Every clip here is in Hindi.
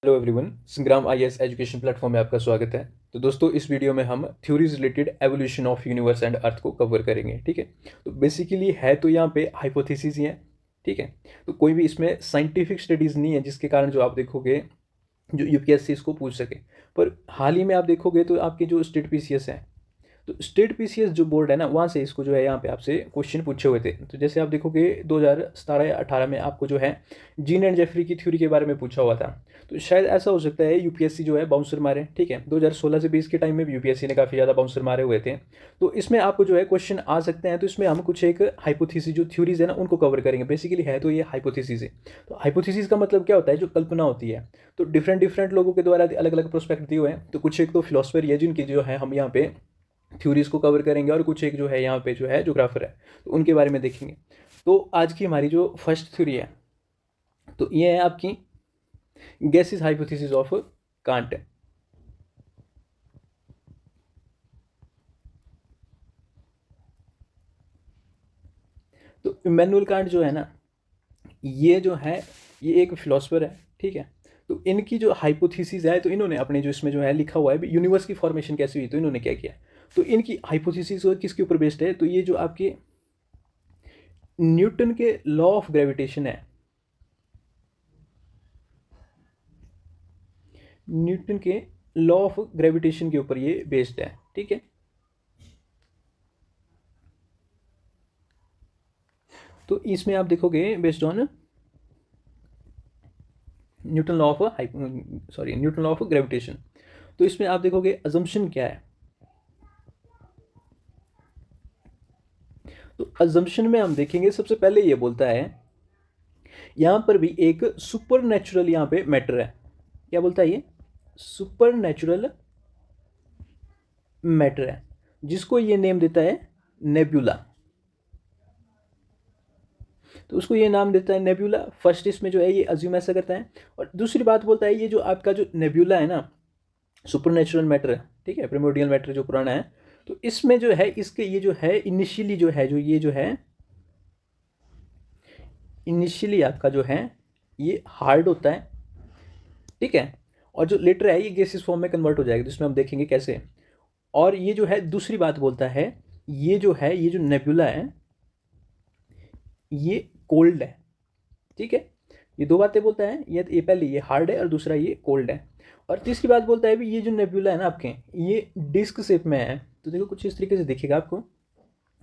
हेलो एवरीवन, संग्राम आईएएस एजुकेशन प्लेटफॉर्म में आपका स्वागत है। तो दोस्तों, इस वीडियो में हम theories related evolution of universe and earth को कवर करेंगे। ठीक है, तो बेसिकली है तो यहाँ पे हाइपोथेसिस ही है। ठीक है, तो कोई भी इसमें साइंटिफिक स्टडीज़ नहीं है जिसके कारण जो आप देखोगे जो यूपीएससी इसको पूछ सके। पर हाल ही में आप देखोगे तो आपके जो स्टेट पीसीएस है, तो स्टेट पीसीएस जो बोर्ड है ना, वहाँ से इसको जो है यहाँ पे आपसे क्वेश्चन पूछे हुए थे। तो जैसे आप देखोगे 2017 या 18 में आपको जो है जीन एंड जेफरी की थ्योरी के बारे में पूछा हुआ था। तो शायद ऐसा हो सकता है यूपीएससी जो है बाउंसर मारे। ठीक है, 2016 से 20 के टाइम में भी यूपीएससी ने काफ़ी ज़्यादा बाउंसर मारे हुए थे। तो इसमें आपको जो है क्वेश्चन आ सकते हैं। तो इसमें हम कुछ एक हाइपोथेसिस जो थ्योरीज है ना उनको कवर करेंगे। बेसिकली है तो ये हाइपोथेसिस है। तो हाइपोथेसिस का मतलब क्या होता है? जो कल्पना होती है। तो डिफरेंट डिफरेंट लोगों के द्वारा अलग अलग प्रोस्पेक्ट दिए हुए हैं। तो कुछ एक तो फिलोसफर ये जिनकी जो है हम यहाँ पे थ्योरीज को कवर करेंगे, और कुछ एक जो है यहाँ पे जो है जोग्राफर है तो उनके बारे में देखेंगे। तो आज की हमारी जो फर्स्ट थ्योरी है तो ये है आपकी गैसेस हाइपोथेसिस ऑफ कांट। तो इमैनुअल कांट जो है ना, ये जो है ये एक फिलोसफर है। ठीक है, तो इनकी जो हाइपोथेसिस है, तो इन्होंने अपने जो इसमें जो है लिखा हुआ है यूनिवर्स की फॉर्मेशन कैसे हुई, तो इन्होंने क्या किया। तो इनकी हाइपोथेसिस किसके ऊपर बेस्ड है? तो ये जो आपके न्यूटन के लॉ ऑफ ग्रेविटेशन है, न्यूटन के लॉ ऑफ ग्रेविटेशन के ऊपर ये बेस्ड है। ठीक है, तो इसमें आप देखोगे based on Newton law of Newton law of gravitation. तो इसमें आप देखोगे अजम्पशन क्या है। तो अजम्पशन में हम देखेंगे सबसे पहले ये बोलता है यहां पर भी एक सुपर नेचुरल यहाँ पे मैटर है। क्या बोलता है ये? सुपर नेचुरल मैटर है, जिसको ये नेम देता है नेब्यूला। तो उसको ये नाम देता है नेब्यूला। फर्स्ट इसमें जो है ये अज्यूम ऐसा करता है। और दूसरी बात बोलता है ये जो आपका जो नेब्यूला है ना, सुपर नेचुरल मैटर है, ठीक है, प्रिमोडियल मैटर जो पुराना है, तो इसमें जो है इसके ये जो है इनिशियली जो है जो ये जो है इनिशियली आपका जो है ये हार्ड होता है। ठीक है, और जो लेटर है ये गैसियस फॉर्म में कन्वर्ट हो जाएगा, जिसमें हम देखेंगे कैसे। और ये जो है दूसरी बात बोलता है ये जो है ये जो नेबुला है ये कोल्ड है। ठीक है, ये दो बातें बोलता है। ये पहले ये हार्ड है और दूसरा ये कोल्ड है। और तीसरी बात बोलता है भी ये जो नेबुला है ना आपके, ये डिस्क शेप में है। तो देखो कुछ इस तरीके से दिखेगा आपको।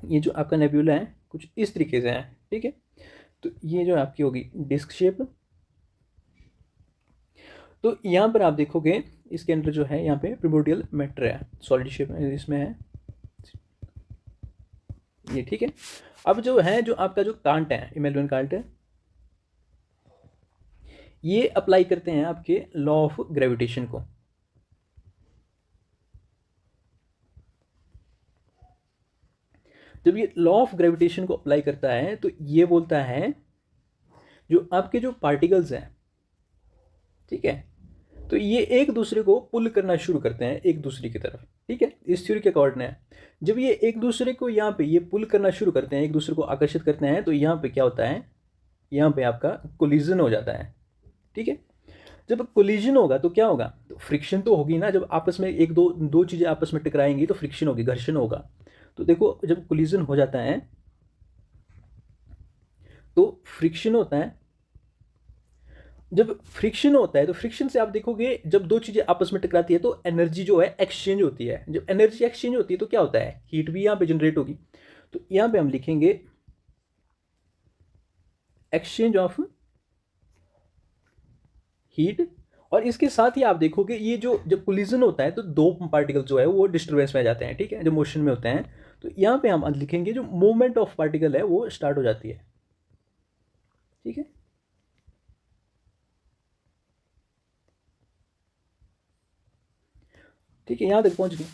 ये जो आपका नेबुला है कुछ इस तरीके से है। ठीक है, तो ये जो आपकी होगी डिस्क शेप। तो यहाँ पर आप देखोगे इसके अंदर जो है यहाँ पे प्रिमोर्डियल मैटर है, सॉलिड शेप में इसमें है ये। ठीक है, अब जो है जो आपका जो कांट है, इमैनुअल कांट है, ये अप्लाई करते हैं आपके लॉ ऑफ ग्रेविटेशन को। जब ये लॉ ऑफ ग्रेविटेशन को अप्लाई करता है तो ये बोलता है जो आपके जो पार्टिकल्स हैं, ठीक है, तो ये एक दूसरे को पुल करना शुरू करते हैं एक दूसरे की तरफ। ठीक है, इस थ्योरी के अकॉर्डिंग है जब ये एक दूसरे को यहाँ पे ये पुल करना शुरू करते हैं, एक दूसरे को आकर्षित करते हैं, तो यहाँ पे क्या होता है, यहाँ पे आपका कोलिजन हो जाता है। ठीक है, जब कोलिजन होगा तो क्या होगा? तो फ्रिक्शन तो होगी ना। जब आपस में एक दो दो चीज़ें आपस में टकराएंगी तो फ्रिक्शन होगी, घर्षण होगा। तो देखो जब कोलिजन हो जाता है तो फ्रिक्शन होता है। जब फ्रिक्शन होता है तो फ्रिक्शन से आप देखोगे जब दो चीज़ें आपस में टकराती है तो एनर्जी जो है एक्सचेंज होती है। जब एनर्जी एक्सचेंज होती है तो क्या होता है? हीट भी यहाँ पे जनरेट होगी। तो यहाँ पे हम लिखेंगे एक्सचेंज ऑफ हीट। और इसके साथ ही आप देखोगे ये जो जब कोलिजन होता है तो दो पार्टिकल जो है वो डिस्टर्बेंस में आ जाते हैं। ठीक है, जो मोशन में होते हैं, तो यहाँ पे हम लिखेंगे जो मूवमेंट ऑफ पार्टिकल है वो स्टार्ट हो जाती है। ठीक है, ठीक है, यहाँ तक पहुँच गए।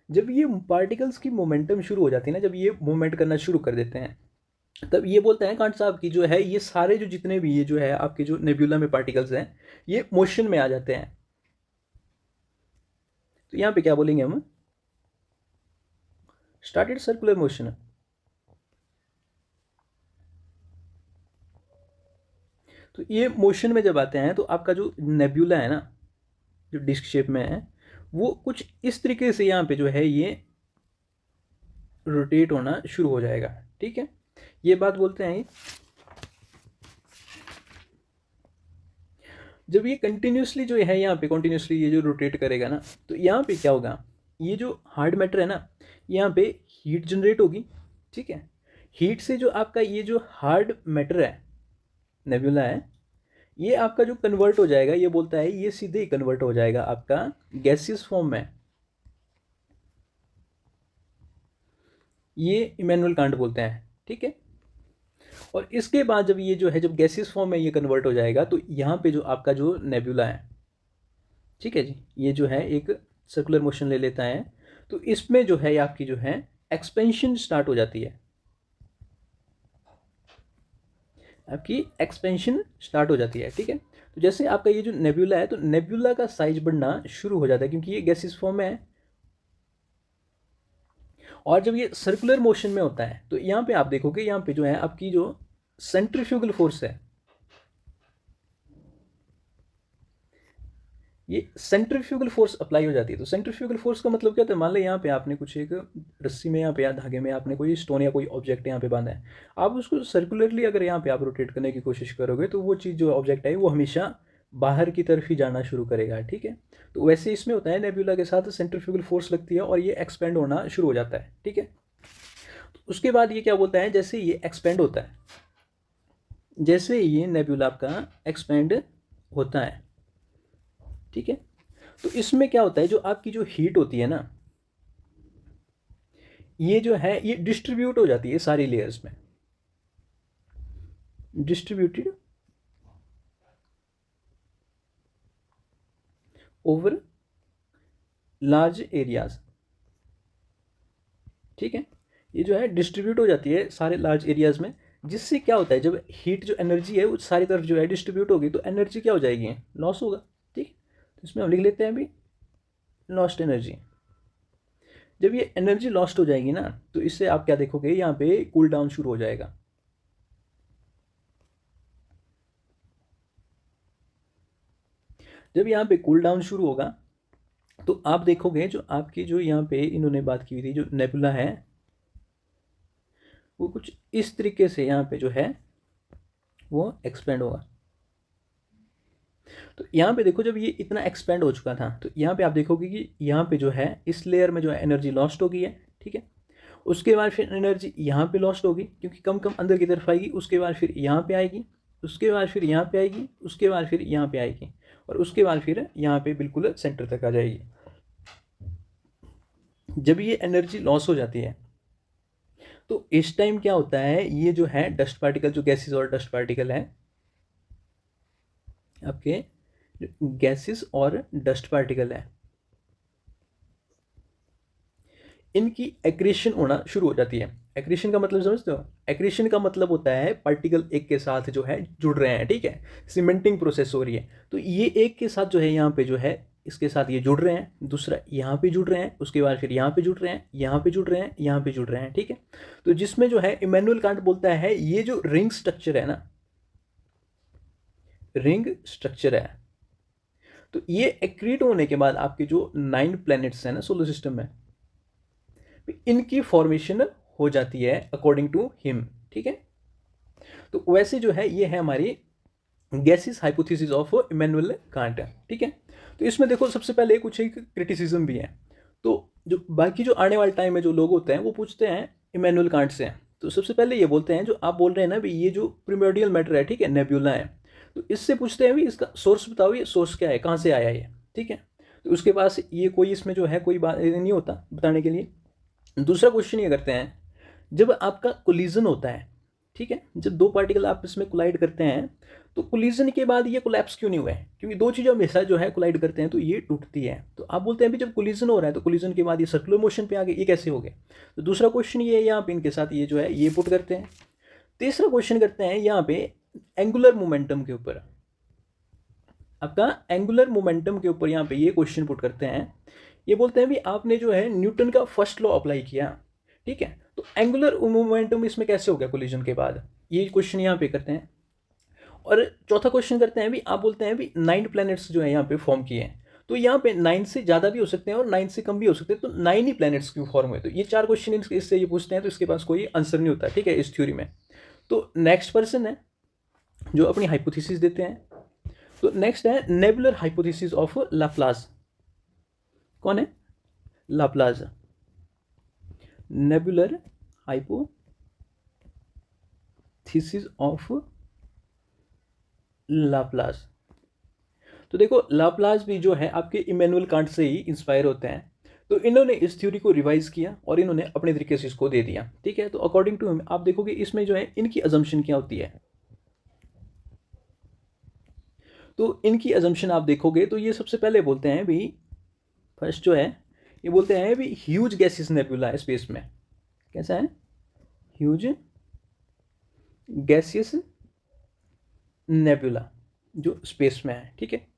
जब ये पार्टिकल्स की मोमेंटम शुरू हो जाती है ना, जब ये मूवमेंट करना शुरू कर देते हैं, तब ये बोलते हैं कांट साहब की जो है ये सारे जो जितने भी ये जो है आपके जो नेब्यूला में पार्टिकल्स हैं ये मोशन में आ जाते हैं। तो यहाँ पे क्या बोलेंगे हम? Started circular motion. तो ये मोशन में जब आते हैं तो आपका जो नेब्यूला है ना, जो डिस्क शेप में है वो कुछ इस तरीके से यहाँ पे जो है ये रोटेट होना शुरू हो जाएगा। ठीक है, ये बात बोलते हैं जब ये कंटिन्यूसली जो है यहाँ पे कंटिन्यूसली ये जो रोटेट करेगा ना, तो यहाँ पे क्या होगा, ये जो हार्ड मैटर है ना, यहाँ पे हीट जनरेट होगी। ठीक है, हीट से जो आपका ये जो हार्ड मैटर है, नेबुला है, ये आपका जो कन्वर्ट हो जाएगा, ये बोलता है ये सीधे ही कन्वर्ट हो जाएगा आपका गैसियस फॉर्म में। ये इमैनुअल कांट बोलते हैं। ठीक है, और इसके बाद जब ये जो है जब गैसियस फॉर्म में ये कन्वर्ट हो जाएगा, तो यहाँ पे जो आपका जो नेबुला है, ठीक है जी, ये जो है एक सर्कुलर मोशन ले लेता है, तो इसमें जो है आपकी जो है एक्सपेंशन स्टार्ट हो जाती है, आपकी एक्सपेंशन स्टार्ट हो जाती है। ठीक है, तो जैसे आपका ये जो नेबुला है, तो नेबुला का साइज बढ़ना शुरू हो जाता है क्योंकि ये गैसियस फॉर्म में है। और जब ये सर्कुलर मोशन में होता है, तो यहाँ पे आप देखोगे यहाँ पे जो है आपकी जो सेंट्रीफ्यूगल फोर्स है, ये सेंट्रीफ्यूगल फोर्स अप्लाई हो जाती है। तो सेंट्रीफ्यूगल फोर्स का मतलब क्या होता है, मान लो यहाँ पे आपने कुछ एक रस्सी में यहाँ पे या धागे में आपने कोई स्टोन या कोई ऑब्जेक्ट यहाँ पे बांधा है, आप उसको सर्कुलरली अगर यहाँ पे आप रोटेट करने की कोशिश करोगे, तो वो चीज़ जो ऑब्जेक्ट है वो हमेशा बाहर की तरफ ही जाना शुरू करेगा। ठीक है, तो वैसे इसमें होता है, नेबुला के साथ सेंट्रीफ्यूगल फोर्स लगती है और ये एक्सपेंड होना शुरू हो जाता है। ठीक है, तो उसके बाद ये क्या बोलता है, जैसे ये एक्सपेंड होता है, जैसे ये नेबुला आपका एक्सपेंड होता है, ठीक है, तो इसमें क्या होता है, जो आपकी जो हीट होती है ना, ये जो है ये डिस्ट्रीब्यूट हो जाती है सारी लेयर्स में, डिस्ट्रीब्यूटेड ओवर लार्ज एरियाज। ठीक है, ये जो है डिस्ट्रीब्यूट हो जाती है सारे लार्ज एरियाज में, जिससे क्या होता है, जब हीट जो एनर्जी है वो सारी तरफ जो है डिस्ट्रीब्यूट होगी, तो एनर्जी क्या हो जाएगी, लॉस होगा। ठीक, तो इसमें हम लिख लेते हैं अभी लॉस्ट एनर्जी। जब ये एनर्जी लॉस्ट हो जाएगी ना, तो इससे आप क्या देखोगे, यहाँ पे कूल डाउन शुरू हो जाएगा। जब यहाँ पे कूल डाउन शुरू होगा, तो आप देखोगे जो आपकी जो यहाँ पे इन्होंने बात की हुई थी, जो नेबुला है वो कुछ इस तरीके से यहाँ पे जो है वो एक्सपेंड होगा। तो यहाँ पे देखो, जब ये इतना एक्सपेंड हो चुका था, तो यहाँ पे आप देखोगे कि यहाँ पे जो है इस लेयर में जो है एनर्जी लॉस्ट हो गई है। ठीक है, उसके बाद फिर एनर्जी यहाँ पे लॉस्ट होगी क्योंकि कम कम अंदर की तरफ आएगी, उसके बाद फिर यहाँ पे आएगी, उसके बाद फिर यहाँ पे आएगी, उसके बाद फिर यहाँ पे आएगी, और उसके बाद फिर यहाँ पे बिल्कुल सेंटर तक आ जाएगी। जब ये एनर्जी लॉस हो जाती है, तो इस टाइम क्या होता है, ये जो है डस्ट पार्टिकल, जो गैसेस और डस्ट पार्टिकल है आपके, गैसेस और डस्ट पार्टिकल है, इनकी एक्रेशन होना शुरू हो जाती है। एक्रेशन का मतलब समझते हो, एक्रेशन का मतलब होता है पार्टिकल एक के साथ जो है जुड़ रहे हैं। ठीक है, सीमेंटिंग प्रोसेस हो रही है, तो ये एक के साथ जो है यहाँ पे जो है इसके साथ ये जुड़ रहे हैं, दूसरा यहाँ पे जुड़ रहे हैं, उसके बाद फिर यहाँ पे जुड़ रहे हैं, यहाँ पे जुड़ रहे हैं, यहाँ पे जुड़ रहे हैं। ठीक है, तो जिसमें जो है इमैनुअल कांट बोलता है ये जो रिंग स्ट्रक्चर है ना, रिंग स्ट्रक्चर है, तो ये एक्रीट होने के बाद आपके जो 9 प्लैनेट्स हैं ना सोलर सिस्टम में, इनकी फॉर्मेशन हो जाती है अकॉर्डिंग टू हिम। ठीक है, तो वैसे जो है ये है हमारी gases hypothesis of Immanuel Kant. ठीक है, तो इसमें देखो सबसे पहले कुछ एक क्रिटिसिज्म भी है, तो जो बाकी जो आने वाले टाइम में जो लोग होते हैं वो पूछते हैं इमैनुअल कांट से, तो सबसे पहले ये बोलते हैं, जो आप बोल रहे हैं ना भी ये जो प्रिमोर्डियल मैटर है, ठीक है, नेबुला है, तो इससे पूछते हैं भी इसका सोर्स बताओ, ये सोर्स क्या है, कहाँ से आया ये। ठीक है, तो उसके पास ये कोई इसमें जो है कोई बात नहीं होता बताने के लिए। दूसरा क्वेश्चन ये करते हैं, जब आपका कोलिजन होता है, ठीक है, जब दो पार्टिकल आपस में कोलाइड करते हैं, तो कोलिजन के बाद ये कोलैप्स क्यों नहीं हुआ है, क्योंकि दो चीज़ें हमेशा जो है कोलाइड करते हैं तो ये टूटती है। तो आप बोलते हैं भी जब कोलिजन हो रहा है तो कोलिजन के बाद ये सर्कुलर मोशन पे आ गए, ये कैसे हो गए। तो दूसरा क्वेश्चन ये है यहाँ पे इनके साथ ये जो है ये पुट करते हैं। तीसरा क्वेश्चन करते हैं यहाँ पे एंगुलर मोमेंटम के ऊपर, आपका एंगुलर मोमेंटम के ऊपर यहाँ पे ये क्वेश्चन पुट करते हैं। ये बोलते हैं भी आपने जो है न्यूटन का फर्स्ट लॉ अप्लाई किया, ठीक है, तो एंगुलर मोमेंटम इसमें कैसे हो गया कोलिजन के बाद, ये क्वेश्चन यहाँ पे करते हैं। और चौथा क्वेश्चन करते हैं भी, आप बोलते हैं भी 9 प्लैनेट्स जो है यहाँ पे फॉर्म किए हैं, तो तो यहाँ पे 9 से ज़्यादा भी हो सकते हैं और 9 से कम भी हो सकते हैं, तो 9 ही प्लैनेट्स क्यों फॉर्म हुए? तो ये 4 क्वेश्चन इससे ये पूछते हैं, तो इसके पास कोई आंसर नहीं होता, ठीक है, इस थ्योरी में। तो नेक्स्ट पर्सन है जो अपनी हाइपोथेसिस देते हैं। तो नेक्स्ट है नेबुलर हाइपोथेसिस ऑफ लाप्लास। कौन है? Laplace. Nebular hypothesis of Laplace. तो देखो, लाप्लास भी जो है आपके Immanuel can't say he inspire होते हैं। तो इन्होंने इस थ्योरी को रिवाइज किया और इन्होंने अपने तरीके से इसको दे दिया, ठीक है। तो अकॉर्डिंग टू हिम आप देखोगे इसमें जो है इनकी अजम्पशन क्या होती है। तो इनकी अजम्पशन आप देखोगे तो ये सबसे पहले बोलते हैं भाई, फर्स्ट जो है ये बोलते हैं भी ह्यूज गैसियस नेबुला है स्पेस में। कैसा है? ह्यूज गैसियस नेबुला जो स्पेस में है, ठीक है।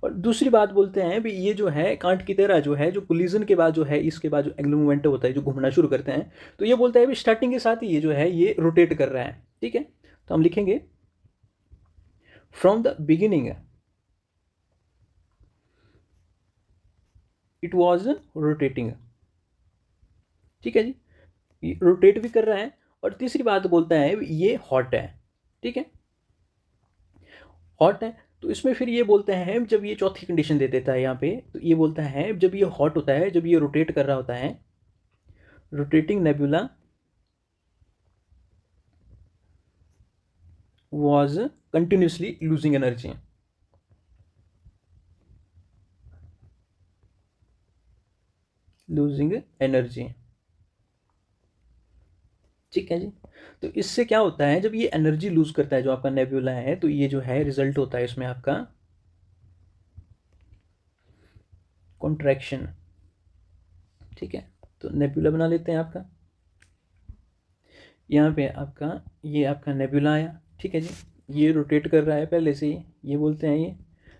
और दूसरी बात बोलते हैं भी ये जो है कांट की तरह जो है जो कोलिजन के बाद जो है इसके बाद जो एंगुलर मोमेंटम होता है जो घूमना शुरू करते हैं, तो ये बोलता है भी स्टार्टिंग के साथ ही ये जो है ये रोटेट कर रहा है, ठीक है। तो हम लिखेंगे from the beginning it was rotating, ठीक है जी, ये रोटेट भी कर रहा है। और तीसरी बात बोलता है ये हॉट है, ठीक है, हॉट है। तो इसमें फिर ये बोलते हैं जब ये चौथी कंडीशन दे देता है यहाँ पे, तो ये बोलता है जब ये हॉट होता है, जब ये रोटेट कर रहा होता है, rotating nebula was continuously losing energy, ठीक है जी। तो इससे क्या होता है जब ये एनर्जी लूज करता है जो आपका नेबुला है, तो ये जो है रिजल्ट होता है इसमें आपका कॉन्ट्रैक्शन, ठीक है। तो नेबुला बना लेते हैं आपका, यहाँ पे आपका ये आपका नेबुला आया, ठीक है जी। ये रोटेट कर रहा है पहले से ही, ये बोलते हैं ये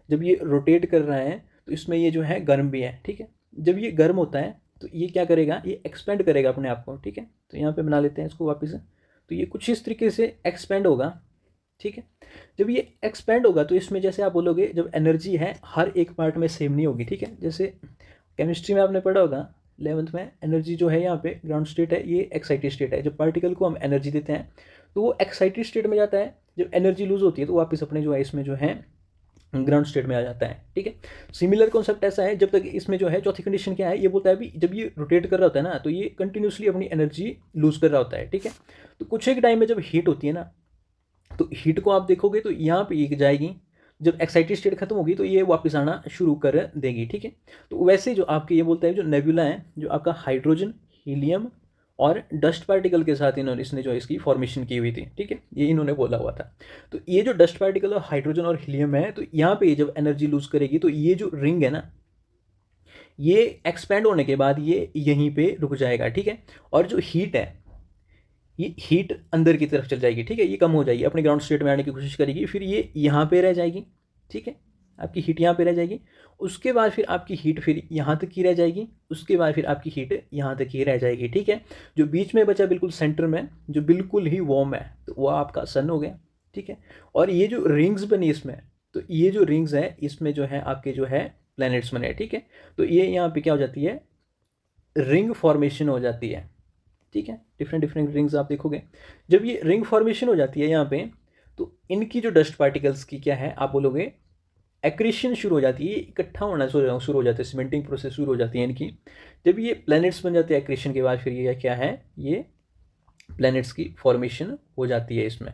जब ये रोटेट कर रहा है तो इसमें ये जो है गर्म भी है, ठीक है। जब ये गर्म होता है तो ये क्या करेगा, ये एक्सपेंड करेगा अपने आप को, ठीक है। तो यहाँ पे बना लेते हैं इसको वापस। तो ये कुछ इस तरीके से एक्सपेंड होगा, ठीक है। जब ये एक्सपेंड होगा तो इसमें जैसे आप बोलोगे जब एनर्जी है हर एक पार्ट में सेम नहीं होगी, ठीक है। जैसे केमिस्ट्री में आपने पढ़ा होगा 11th में, एनर्जी जो है यहाँ पे ग्राउंड स्टेट है, ये एक्साइटेड स्टेट है। जब पार्टिकल को हम एनर्जी देते हैं तो वो एक्साइटेड स्टेट में जाता है, जब एनर्जी लूज होती है तो वापस अपने जो है इसमें जो है ग्राउंड स्टेट में आ जाता है, ठीक है। सिमिलर कॉन्सेप्ट ऐसा है, जब तक इसमें जो है चौथी कंडीशन क्या है, ये बोलता है भी जब ये रोटेट कर रहा होता है ना तो ये कंटिन्यूसली अपनी एनर्जी लूज कर रहा होता है, ठीक है। तो कुछ एक टाइम में जब हीट होती है ना, तो हीट को आप देखोगे तो यहाँ पे एक जाएगी, जब एक्साइटेड स्टेट खत्म होगी तो ये वापस आना शुरू कर देगी, ठीक है। तो वैसे जो आपके ये बोलता है जो नेबुला है जो आपका हाइड्रोजन, हीलियम और डस्ट पार्टिकल के साथ इसने जो इसकी फॉर्मेशन की हुई थी, ठीक है, ये इन्होंने बोला हुआ था। तो ये जो डस्ट पार्टिकल और हाइड्रोजन और हीलियम है, तो यहाँ पे जब एनर्जी लूज करेगी तो ये जो रिंग है ना, ये एक्सपैंड होने के बाद ये यहीं पे रुक जाएगा, ठीक है। और जो हीट है ये हीट अंदर की तरफ चल जाएगी, ठीक है, ये कम हो जाएगी, अपने ग्राउंड स्टेट में आने की कोशिश करेगी, फिर ये यहाँ पे रह जाएगी, ठीक है, आपकी हीट यहाँ पे रह जाएगी। उसके बाद फिर आपकी हीट फिर यहाँ तक की रह जाएगी, उसके बाद फिर आपकी हीट यहाँ तक की रह जाएगी, ठीक है। जो बीच में बचा बिल्कुल सेंटर में जो बिल्कुल ही वार्म है तो वो आपका सन हो गया, ठीक है। और ये जो रिंग्स बनी इसमें, तो ये जो रिंग्स है इसमें जो है आपके जो है प्लैनेट्स बने, ठीक है। तो ये यहाँ पे क्या हो जाती है, रिंग फॉर्मेशन हो जाती है, ठीक है। डिफरेंट डिफरेंट रिंग्स आप देखोगे, जब ये रिंग फॉर्मेशन हो जाती है यहाँ पे, तो इनकी जो डस्ट पार्टिकल्स की क्या है आप बोलोगे एक्रीशन शुरू हो जाती है, इकट्ठा होना शुरू हो जाता है, सीमेंटिंग प्रोसेस शुरू हो जाती है इनकी। जब ये प्लैनेट्स बन जाते हैं एक्रीशन के बाद, फिर ये क्या है, ये प्लैनेट्स की फॉर्मेशन हो जाती है इसमें।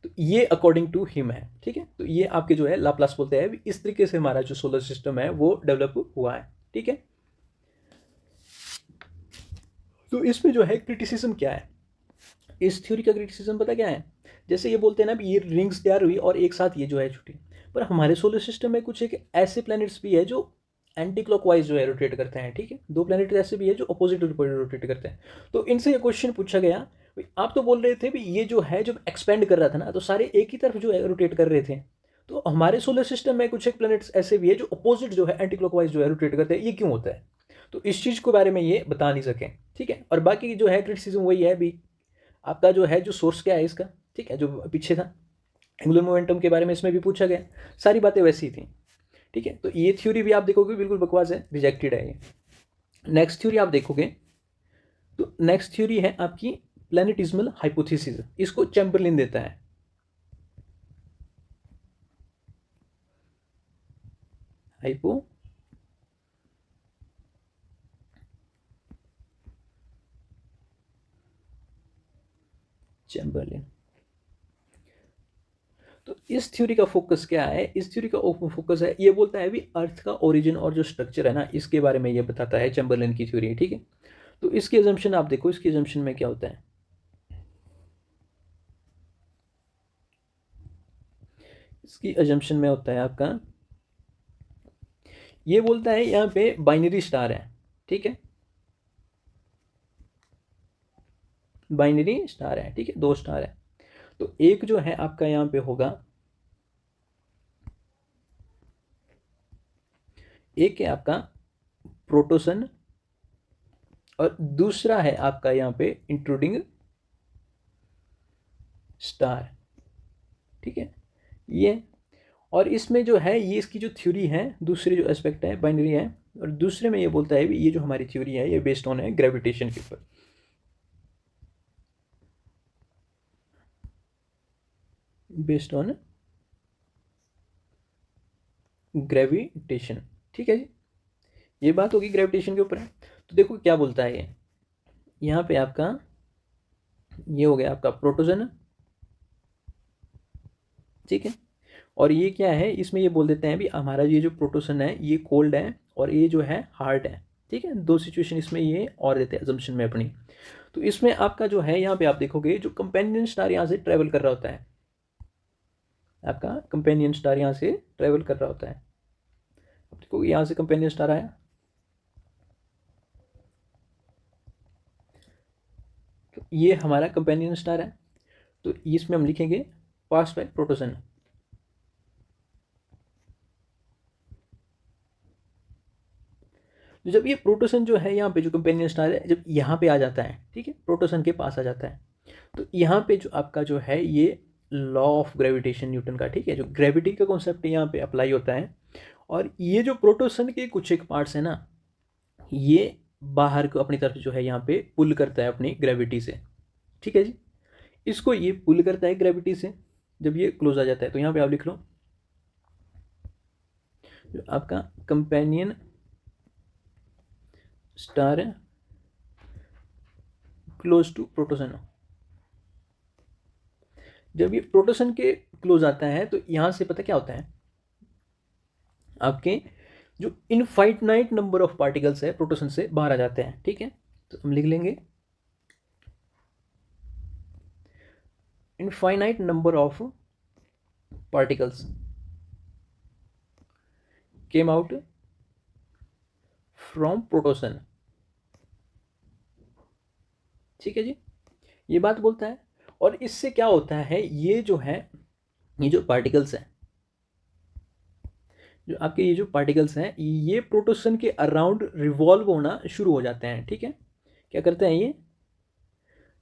तो ये अकॉर्डिंग टू हिम है, ठीक है। तो ये आपके जो है लाप्लास बोलते हैं इस तरीके से हमारा जो सोलर सिस्टम है वो डेवलप हुआ है, ठीक है। तो इसमें जो है क्रिटिसिज्म क्या है, इस थ्योरी का क्रिटिसिज्म पता क्या है, जैसे ये बोलते हैं ना ये रिंग्स तैयार हुई और एक साथ ये जो है छुट्टी, पर हमारे सोलर सिस्टम में कुछ एक ऐसे प्लैनेट्स भी है जो एंटी क्लॉकवाइज जो है रोटेट करते हैं, ठीक है। 2 प्लैनेट ऐसे भी है जो अपोजिट रोटेट करते हैं। तो इनसे ये क्वेश्चन पूछा गया, भाई आप तो बोल रहे थे भी ये जो है जब एक्सपेंड कर रहा था ना तो सारे एक ही तरफ जो है रोटेट कर रहे थे, तो हमारे सोलर सिस्टम में कुछ एक प्लैनेट्स ऐसे भी है जो अपोजिट जो है एंटी क्लॉकवाइज जो है रोटेट करते हैं, ये क्यों होता है? तो इस चीज़ के बारे में ये बता नहीं सके, ठीक है। और बाकी जो है क्रिटिसिज्म वही है भी आपका जो है जो सोर्स क्या है इसका, ठीक है, जो पीछे था एंगुलर मोमेंटम के बारे में इसमें भी पूछा गया, सारी बातें वैसी थी, ठीक है, तो ये थ्योरी भी आप देखोगे बिल्कुल बकवास है, रिजेक्टेड है ये। नेक्स्ट थ्योरी आप देखोगे तो नेक्स्ट थ्योरी है आपकी प्लैनेटिज्मल हाइपोथेसिस, इसको चैम्बरलिन देता है। Hypo Chamberlain. तो इस थ्योरी का फोकस क्या है, इस थ्योरी का फोकस है, ये बोलता है भी अर्थ का ओरिजिन और जो स्ट्रक्चर है ना, इसके बारे में ये बताता है, चैम्बरलिन की थ्योरी, ठीक है। तो इसकी अजम्पशन आप देखो, इसकी अजम्पशन में क्या होता है, इसकी अजम्पशन में होता है आपका, ये बोलता है यहाँ पे बाइनरी स्टार है, ठीक है, बाइनरी स्टार है, ठीक है, दो स्टार है। तो एक जो है आपका यहाँ पे होगा, एक है आपका प्रोटोसन और दूसरा है आपका यहाँ पे इंट्रूडिंग स्टार, ठीक है, ये। और इसमें जो है ये इसकी जो थ्योरी है, दूसरे जो एस्पेक्ट है बाइनरी है, और दूसरे में ये बोलता है भी ये जो हमारी थ्योरी है ये बेस्ड ऑन है ग्रेविटेशन के ऊपर, बेस्ड ऑन ग्रेविटेशन, ठीक है जी, ये बात होगी ग्रेविटेशन के ऊपर है। तो देखो क्या बोलता है ये, यहाँ पे आपका ये हो गया आपका प्रोटोजन, ठीक है, और ये क्या है, इसमें ये बोल देते हैं भी हमारा ये जो प्रोटोसन है ये कोल्ड है और ये जो है हार्ड है, ठीक है, दो सिचुएशन इसमें ये और देते हैं अजम्पशन में अपनी। तो इसमें आपका जो है यहाँ पे आप देखोगे जो कंपेनियन स्टार यहाँ से ट्रेवल कर रहा होता है, आपका कंपेनियन स्टार यहाँ से ट्रेवल कर रहा होता है, अब देखोगे यहाँ से कंपेनियन स्टार आया, तो ये हमारा कंपेनियन स्टार है, तो इसमें हम लिखेंगे पास बाय प्रोटोसन। तो जब ये प्रोटोसन जो है यहाँ पे जो कंपेनियन स्टार है जब यहाँ पे आ जाता है, ठीक है, प्रोटोसन के पास आ जाता है, तो यहाँ पे जो आपका जो है ये लॉ ऑफ ग्रेविटेशन न्यूटन का, ठीक है, जो ग्रेविटी का कॉन्सेप्ट यहाँ पे अप्लाई होता है, और ये जो प्रोटोसन के कुछ एक पार्ट्स है ना, ये बाहर को अपनी तरफ जो है यहाँ पे पुल करता है अपनी ग्रेविटी से, ठीक है जी, इसको ये पुल करता है ग्रेविटी से, जब ये क्लोज आ जाता है तो यहाँ पे आप लिख लो जो आपका कंपेनियन स्टार क्लोज टू प्रोटोसन, जब ये प्रोटोसन के क्लोज आता है तो यहां से पता क्या होता है, आपके जो इनफाइनाइट नंबर ऑफ पार्टिकल्स है प्रोटोसन से बाहर आ जाते हैं, ठीक है, तो हम लिख लेंगे infinite number of particles came out from प्रोटोसन, ठीक है जी, ये बात बोलता है। और इससे क्या होता है, ये जो है ये जो पार्टिकल्स हैं, जो आपके ये जो पार्टिकल्स हैं ये प्रोटोसन के अराउंड रिवॉल्व होना शुरू हो जाते हैं, ठीक है, क्या करते हैं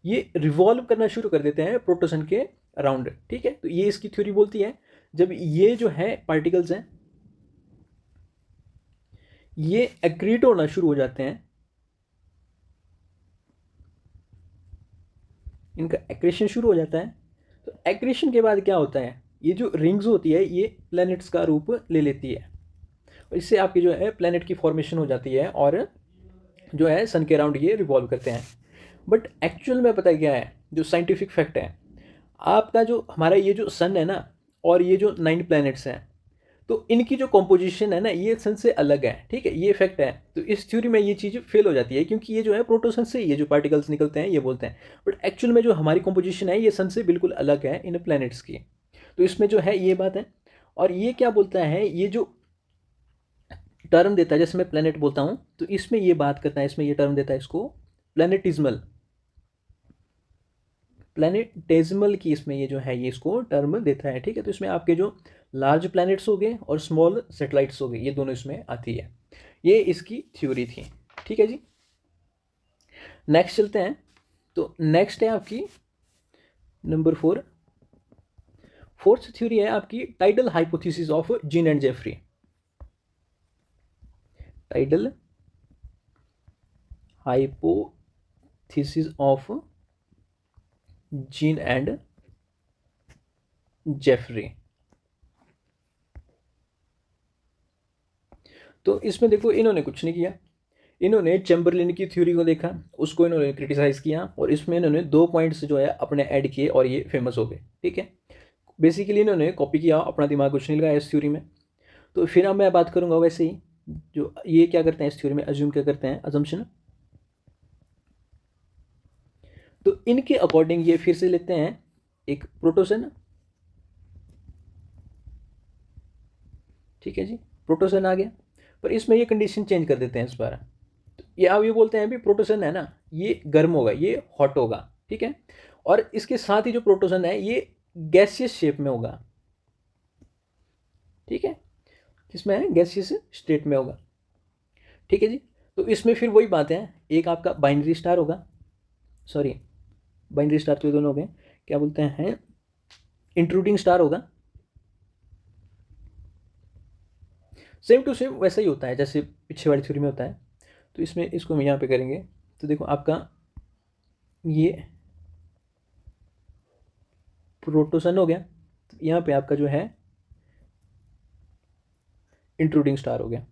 ये रिवॉल्व करना शुरू कर देते हैं प्रोटोसन के अराउंड, ठीक है, तो ये इसकी थ्योरी बोलती है जब ये जो है पार्टिकल्स हैं ये एक्रीट होना शुरू हो जाते हैं, इनका एक्रेशन शुरू हो जाता है, तो एक्रेशन के बाद क्या होता है, ये जो रिंग्स होती है ये प्लैनेट्स का रूप ले लेती है, और इससे आपकी जो है प्लैनेट की फॉर्मेशन हो जाती है और जो है सन के अराउंड ये रिवॉल्व करते हैं। बट एक्चुअल में पता क्या है, जो साइंटिफिक फैक्ट है, आपका जो हमारा ये जो सन है ना और ये जो 9 प्लैनेट्स हैं, तो इनकी जो कॉम्पोजिशन है ना ये सन से अलग है, ठीक है, ये फैक्ट है। तो इस थ्योरी में ये चीज़ फेल हो जाती है क्योंकि ये जो है प्रोटोसन से ये जो पार्टिकल्स निकलते हैं ये बोलते हैं, बट एक्चुअल में जो हमारी कॉम्पोजिशन है ये सन से बिल्कुल अलग है इन प्लैनेट्स की, तो इसमें जो है ये बात है। और ये क्या बोलता है, ये जो टर्म देता है, जैसे मैं प्लैनेट बोलता हूँ तो इसमें ये बात करता है, इसमें ये टर्म देता है इसको प्लैनेटिज्मल, प्लैनेटेजिमल की इसमें ये जो है ये इसको टर्म देता है, ठीक है, तो इसमें आपके जो लार्ज प्लैनेट्स हो गए और स्मॉल सेटेलाइट्स हो गए ये दोनों इसमें आती है, ये इसकी थ्योरी थी, ठीक है जी। नेक्स्ट चलते हैं, तो नेक्स्ट है आपकी नंबर 4, फोर्थ थ्योरी है आपकी tidal hypothesis of Jeans and Jeffreys, tidal hypothesis of Jeans and Jeffreys. तो इसमें देखो इन्होंने कुछ नहीं किया, इन्होंने चैम्बरलिन की थ्योरी को देखा, उसको इन्होंने क्रिटिसाइज किया और इसमें इन्होंने 2 पॉइंट्स जो है अपने ऐड किए और ये फेमस हो गए। ठीक है, बेसिकली इन्होंने कॉपी किया, अपना दिमाग कुछ नहीं लगाया इस थ्योरी में। तो फिर अब मैं बात करूंगा वैसे ही, जो ये क्या करते हैं इस थ्योरी में, अज्यूम क्या करते हैं, अजम्पशन। तो इनके अकॉर्डिंग ये फिर से लेते हैं एक प्रोटोसन। ठीक है जी, प्रोटोसन आ गया, पर इसमें ये कंडीशन चेंज कर देते हैं इस बार। तो ये अब ये बोलते हैं भी प्रोटोसन है ना, ये गर्म होगा, ये हॉट होगा। ठीक है, और इसके साथ ही जो प्रोटोसन है ये गैसियस शेप में होगा। ठीक है, किसमें है, गैसियस स्टेट में होगा। ठीक है जी, तो इसमें फिर वही बात है, एक आपका बाइनरी स्टार होगा, सॉरी बाइनरी स्टार तो ये दोनों हो गए, क्या बोलते हैं, इंट्रूडिंग स्टार होगा। सेम टू सेम वैसा ही होता है जैसे पीछे वाली थ्योरी में होता है। तो इसमें इसको हम यहाँ पे करेंगे, तो देखो आपका ये प्रोटोसन हो गया, तो यहाँ पे आपका जो है इंट्रूडिंग स्टार हो गया।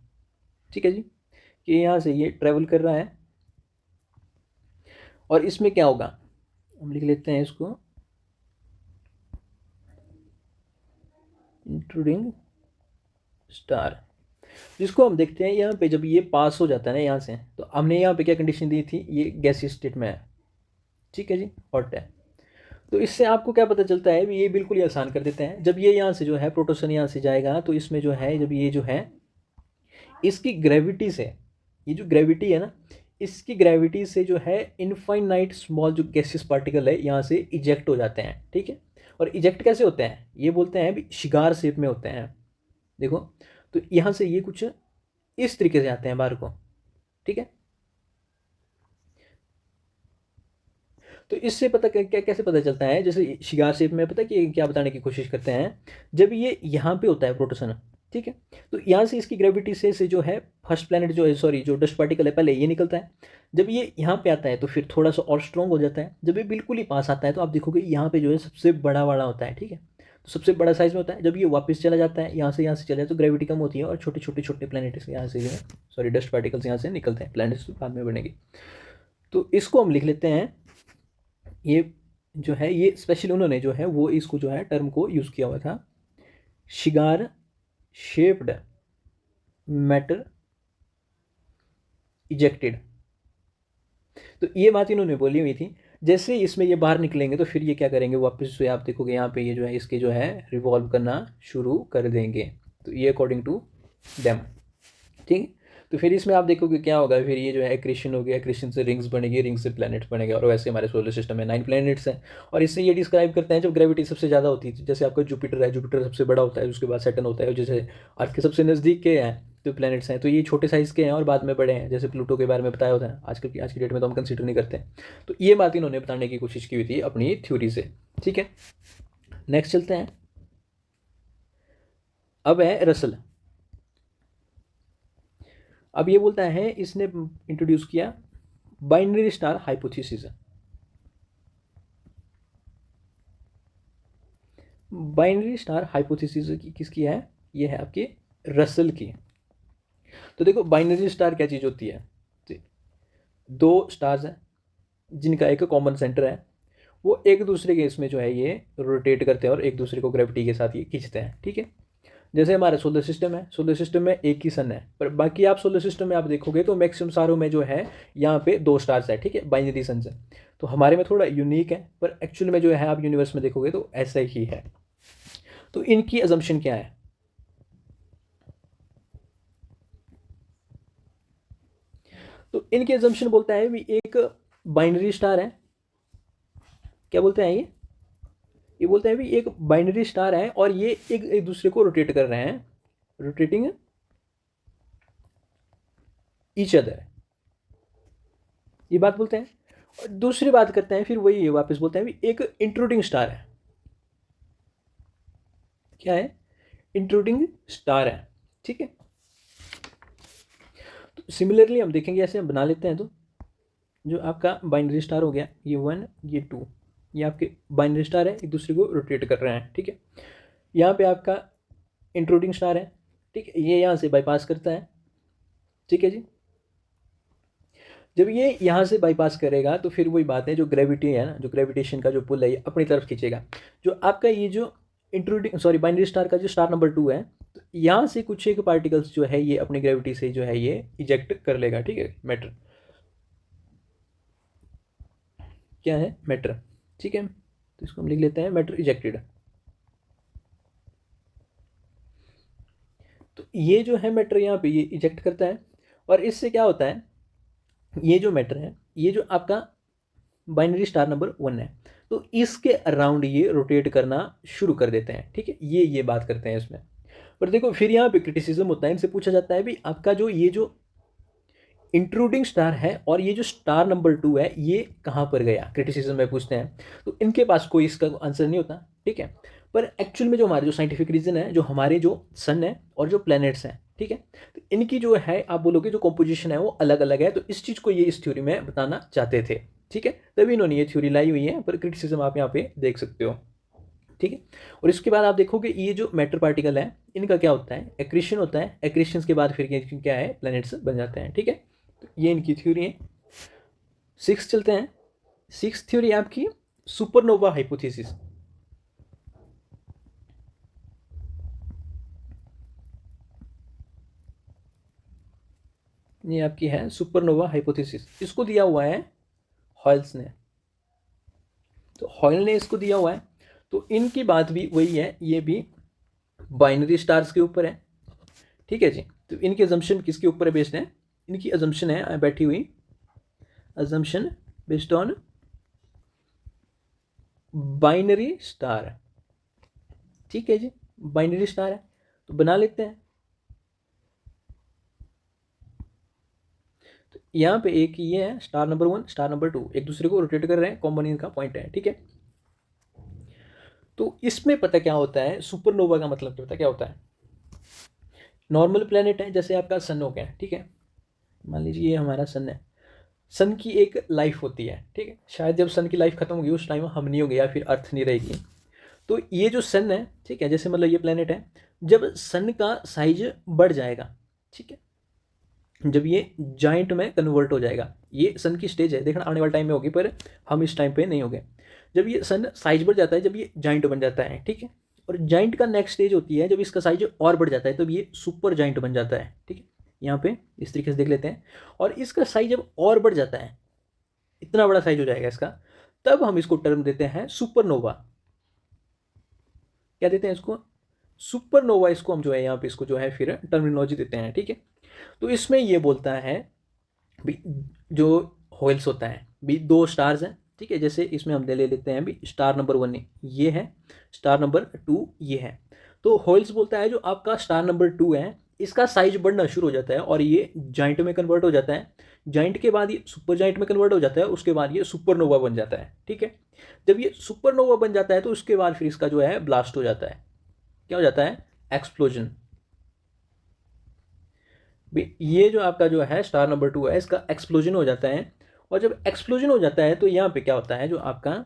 ठीक है जी, कि यहाँ से ये ट्रेवल कर रहा है और इसमें क्या होगा, हम लिख लेते हैं इसको इंट्रूडिंग स्टार, जिसको हम देखते हैं यहाँ पे जब ये पास हो जाता है ना यहाँ से, तो हमने यहाँ पे क्या कंडीशन दी थी, ये गैसियस स्टेट में है। ठीक है जी, हॉट है। तो इससे आपको क्या पता चलता है, ये बिल्कुल ही आसान कर देते हैं। जब ये यहाँ से जो है प्रोटोसन यहाँ से जाएगा, तो इसमें जो है जब ये जो है इसकी ग्रेविटी से, ये जो ग्रेविटी है ना, इसकी ग्रेविटी से जो है इनफाइनाइट स्मॉल जो गैसियस पार्टिकल है यहाँ से इजेक्ट हो जाते हैं। ठीक है, और इजेक्ट कैसे होते हैं, ये बोलते हैं भी शिगार शेप में होते हैं। देखो, तो यहाँ से ये कुछ इस तरीके से आते हैं बाहर को। ठीक है, तो इससे पता क्या कैसे पता चलता है, जैसे शिगार शेप में, पता कि क्या बताने की कोशिश करते हैं, जब ये यहाँ पे होता है प्रोटोसन। ठीक है, तो यहाँ से इसकी ग्रेविटी से जो है फर्स्ट प्लैनेट जो है, सॉरी जो डस्ट पार्टिकल है, पहले ये निकलता है। जब ये यहाँ पे आता है तो फिर थोड़ा सा और स्ट्रॉन्ग हो जाता है। जब ये बिल्कुल ही पास आता है तो आप देखोगे यहाँ पे जो है सबसे बड़ा वाला होता है। ठीक है, तो सबसे बड़ा साइज में होता है। जब ये वापस चला जाता है, यहाँ से चला जाए, तो ग्रेविटी कम होती है और छोटे छोटे छोटे प्लैनेट्स यहाँ से जो है, सॉरी डस्ट पार्टिकल्स यहाँ से निकलते हैं, प्लैनेट्स बाद में बनेंगे। तो इसको हम लिख लेते हैं, ये जो है ये स्पेशली उन्होंने जो है वो इसको जो है टर्म को यूज़ किया हुआ था, शिगार शेप्ड मैटर इजेक्टेड। तो ये बात इन्होंने बोली हुई थी। जैसे इसमें ये बाहर निकलेंगे तो फिर ये क्या करेंगे, वापस से आप देखोगे यहाँ पे ये जो है इसके जो है रिवॉल्व करना शुरू कर देंगे। तो ये अकॉर्डिंग टू देम। ठीक, तो फिर इसमें आप देखोगे क्या होगा, फिर ये जो है क्रिश्चियन हो गया, क्रिश्चियन से रिंग्स बनेगी, रिंग से प्लैनेट्स बनेंगे, और वैसे हमारे सोलर सिस्टम में 9 प्लैनेट्स हैं। और इससे ये डिस्क्राइब करते हैं जब ग्रेविटी सबसे ज़्यादा होती है, जैसे आपका जुपिटर है, जुपिटर सबसे बड़ा होता है, उसके बाद सैटर्न होता है, जैसे अर्थ के सबसे नज़दीक के हैं जो प्लैनेट्स हैं, तो ये छोटे साइज़ के हैं और बाद में बड़े हैं, जैसे प्लूटो के बारे में बताया होता है। आज की डेट में तो हम कंसिडर नहीं करते। तो ये बात इन्होंने बताने की कोशिश की हुई थी अपनी थ्योरी से। ठीक है, नेक्स्ट चलते हैं। अब है रसल। अब ये बोलता है, इसने इंट्रोड्यूस किया binary star hypothesis. Binary star hypothesis की किसकी है, ये है आपकी रसल की। तो देखो बाइनरी स्टार क्या चीज़ होती है, तो 2 स्टार्स हैं जिनका एक कॉमन सेंटर है, वो एक दूसरे के इसमें जो है ये रोटेट करते हैं और एक दूसरे को ग्रेविटी के साथ ये खींचते हैं। ठीक है, जैसे हमारा सोलर सिस्टम है, सोलर सिस्टम में एक ही सन है, पर बाकी आप सोलर सिस्टम में आप देखोगे तो मैक्सिमम सारों में जो है यहाँ पे 2 स्टार्स है। ठीक है, बाइनरी सन है। तो हमारे में थोड़ा यूनिक है, पर एक्चुअल में जो है आप यूनिवर्स में देखोगे तो ऐसा ही है। तो इनकी अजम्पशन क्या है, तो इनकी अजम्पशन बोलता है भी एक बाइनरी स्टार है, क्या बोलते हैं ये बोलते हैं भी एक बाइनरी स्टार है और ये एक दूसरे को रोटेट कर रहे हैं, रोटेटिंग ईच अदर, ये बात बोलते हैं। और दूसरी बात करते हैं, फिर वही वापस बोलते हैं भी एक इंट्रूडिंग स्टार है, क्या है, इंट्रूडिंग स्टार है। ठीक है, सिमिलरली हम देखेंगे, ऐसे हम बना लेते हैं। तो जो आपका बाइनरी स्टार हो गया, ये 1 ये 2, ये आपके बाइनरी स्टार है, एक दूसरे को रोटेट कर रहे हैं, ठीक है। यहाँ पे आपका इंट्रूडिंग स्टार है, ठीक है, ये यहाँ से बाईपास करता है, ठीक है जी। जब ये यहाँ से बाईपास करेगा तो फिर वही बात है, जो ग्रेविटी है ना, जो ग्रेविटेशन का जो पुल है ये अपनी तरफ खींचेगा। जो आपका ये जो बाइनरी स्टार का जो स्टार नंबर 2 है, तो यहाँ से कुछ एक पार्टिकल्स जो है ये अपनी ग्रेविटी से जो है ये इजेक्ट कर लेगा, ठीक है। मैटर क्या है, मैटर, ठीक है। तो इसको हम लिख लेते हैं मैटर इजेक्टेड। तो ये जो है मैटर यहाँ पे ये इजेक्ट करता है, और इससे क्या होता है, ये जो मैटर है, ये जो आपका बाइनरी स्टार नंबर 1 है, तो इसके अराउंड ये रोटेट करना शुरू कर देते हैं, ठीक है। ये बात करते हैं इसमें। पर देखो फिर यहाँ पे क्रिटिसिज्म होता है, इनसे पूछा जाता है भी आपका जो ये जो इंट्रूडिंग स्टार है और ये जो स्टार नंबर 2 है ये कहाँ पर गया, क्रिटिसिज्म में पूछते हैं। तो इनके पास कोई इसका आंसर नहीं होता, ठीक है। पर एक्चुअल में जो हमारे जो साइंटिफिक रीजन है, जो हमारे जो सन है और जो प्लैनेट्स हैं, ठीक है, तो इनकी जो है आप बोलोगे जो कॉम्पोजिशन है वो अलग अलग है। तो इस चीज़ को ये इस थ्योरी में बताना चाहते थे, ठीक है, तभी इन्होंने ये थ्योरी लाई हुई है। पर क्रिटिसिज्म आप यहाँ पे देख सकते हो, ठीक है। और इसके बाद आप देखोगे ये जो मैटर पार्टिकल है इनका क्या होता है, एक्रीशन होता है। एक्रीशन के बाद फिर क्या है, प्लैनेट्स बन जाते हैं, ठीक है। तो ये इनकी थ्योरी है। 6 चलते हैं। 6 थ्योरी आपकी सुपरनोवा हाइपोथेसिस। ये आपकी है सुपरनोवा हाइपोथेसिस, इसको दिया हुआ है हॉयल्स ने। तो हॉयल ने इसको दिया हुआ है। तो इनकी बात भी वही है, ये भी बाइनरी स्टार्स के ऊपर है, ठीक है जी। तो इनकी अजम्पशन किसके ऊपर है बेस्ड है, इनकी अजम्पशन है बैठी हुई, assumption based on binary star, ठीक है जी। बाइनरी स्टार है तो बना लेते हैं। तो यहाँ पे एक ये है स्टार नंबर 1 स्टार नंबर 2 एक दूसरे को रोटेट कर रहे हैं, कॉमन इनका पॉइंट है, ठीक है। तो इसमें पता क्या होता है, सुपरनोवा का मतलब क्या होता है। नॉर्मल प्लेनेट है जैसे आपका सन हो गया, ठीक है, मान लीजिए ये हमारा सन है। सन की एक लाइफ होती है, ठीक है, शायद जब सन की लाइफ खत्म होगी उस टाइम हम नहीं होंगे या फिर अर्थ नहीं रहेगी। तो ये जो सन है, ठीक है, जैसे मतलब ये प्लेनेट है, जब सन का साइज बढ़ जाएगा, ठीक है, जब ये जाइंट में कन्वर्ट हो जाएगा, ये सन की स्टेज है, देखना आने वाले टाइम में होगी पर हम इस टाइम पे नहीं होंगे। जब ये सन साइज बढ़ जाता है, जब ये जाइंट बन जाता है, ठीक है, और जाइंट का नेक्स्ट स्टेज होती है जब इसका साइज और बढ़ जाता है, तब ये सुपर जाइंट बन जाता है, ठीक है। यहाँ पे इस तरीके से देख लेते हैं। और इसका साइज जब और बढ़ जाता है, इतना बड़ा साइज हो जाएगा इसका, तब हम इसको टर्म देते हैं सुपरनोवा। क्या देते हैं इसको, सुपरनोवा। इसको हम जो है यहाँ पे इसको जो है फिर टर्मिनोलॉजी देते हैं, ठीक है। तो इसमें ये बोलता है भी जो होल्स होता है भी 2 स्टार्स हैं, ठीक है, जैसे इसमें हम ले लेते हैं भी स्टार नंबर 1 ये है, स्टार नंबर 2 ये है। तो होल्स बोलता है जो आपका स्टार नंबर 2 है इसका साइज बढ़ना शुरू हो जाता है और ये जाइंट में कन्वर्ट हो जाता है। जाइंट के बाद ये सुपर जाइंट में कन्वर्ट हो जाता है, उसके बाद ये सुपरनोवा बन जाता है, ठीक है। जब ये सुपरनोवा बन जाता है तो उसके बाद फिर इसका जो है ब्लास्ट हो जाता है, क्या हो जाता है, एक्सप्लोजन। ये जो आपका जो है स्टार नंबर 2 है इसका एक्सप्लोजन हो जाता है। और जब एक्सप्लोजन हो जाता है तो यहाँ पे क्या होता है, जो आपका